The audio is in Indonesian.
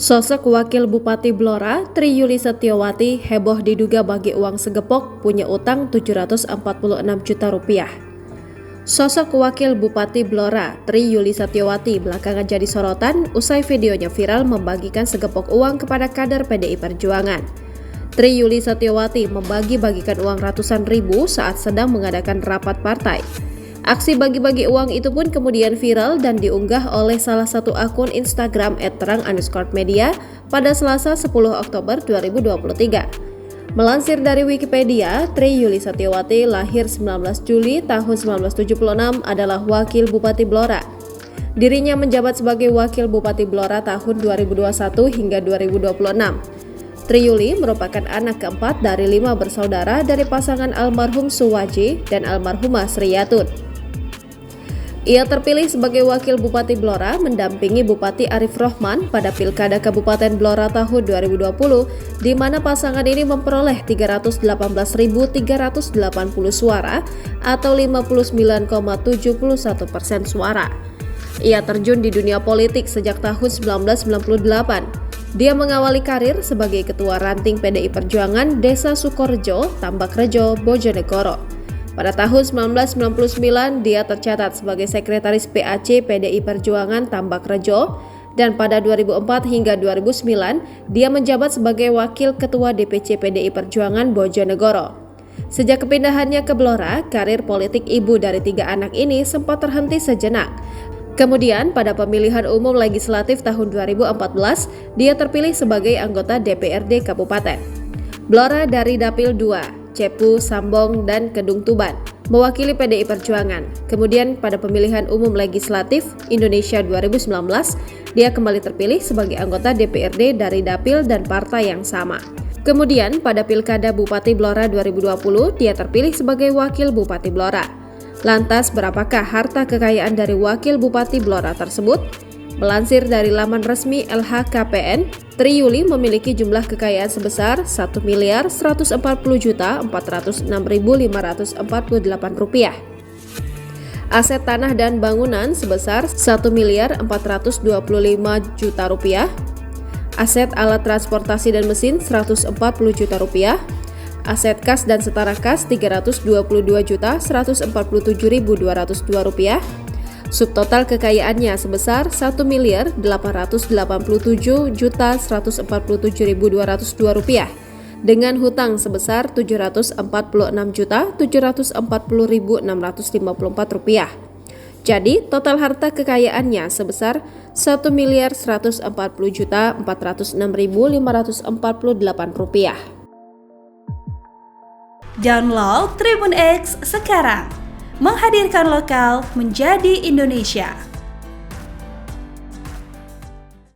Sosok Wakil Bupati Blora, Tri Yuli Setiawati, heboh diduga bagi uang segepok, punya utang 746 juta rupiah. Sosok Wakil Bupati Blora, Tri Yuli Setiawati, belakangan jadi sorotan usai videonya viral membagikan segepok uang kepada kader PDI Perjuangan. Tri Yuli Setiawati membagi-bagikan uang ratusan ribu saat sedang mengadakan rapat partai. Aksi bagi-bagi uang itu pun kemudian viral dan diunggah oleh salah satu akun Instagram @terang_media pada Selasa 10 Oktober 2023. Melansir dari Wikipedia, Tri Yuli Setiawati lahir 19 Juli tahun 1976 adalah Wakil Bupati Blora. Dirinya menjabat sebagai Wakil Bupati Blora tahun 2021 hingga 2026. Tri Yuli merupakan anak keempat dari 5 bersaudara dari pasangan almarhum Suwaji dan almarhumah Sriyatun. Ia terpilih sebagai Wakil Bupati Blora mendampingi Bupati Arif Rohman pada Pilkada Kabupaten Blora tahun 2020, di mana pasangan ini memperoleh 318.380 suara atau 59,71% suara. Ia terjun di dunia politik sejak tahun 1998. Dia mengawali karir sebagai Ketua Ranting PDI Perjuangan Desa Sukorejo, Tambakrejo, Bojonegoro. Pada tahun 1999, dia tercatat sebagai Sekretaris PAC PDI Perjuangan Tambakrejo, dan pada 2004 hingga 2009, dia menjabat sebagai Wakil Ketua DPC PDI Perjuangan Bojonegoro. Sejak kepindahannya ke Blora, karir politik ibu dari 3 anak ini sempat terhenti sejenak. Kemudian pada pemilihan umum legislatif tahun 2014, dia terpilih sebagai anggota DPRD Kabupaten Blora dari Dapil 2, Cepu, Sambong, dan Kedung Tuban, mewakili PDI Perjuangan. Kemudian pada pemilihan umum legislatif Indonesia 2019, dia kembali terpilih sebagai anggota DPRD dari Dapil dan partai yang sama. Kemudian pada Pilkada Bupati Blora 2020, dia terpilih sebagai Wakil Bupati Blora. Lantas berapakah harta kekayaan dari Wakil Bupati Blora tersebut? Melansir dari laman resmi LHKPN, Tri Yuli memiliki jumlah kekayaan sebesar Rp1.406.548. Aset tanah dan bangunan sebesar Rp1.425 juta. Aset alat transportasi dan mesin Rp140 juta. Aset kas dan setara kas Rp322.147.202. Subtotal kekayaannya sebesar Rp1.887.147.202 dengan hutang sebesar Rp746.740.654. Jadi total harta kekayaannya sebesar Rp1.140.406.548. Download Tribun X sekarang, menghadirkan lokal menjadi Indonesia.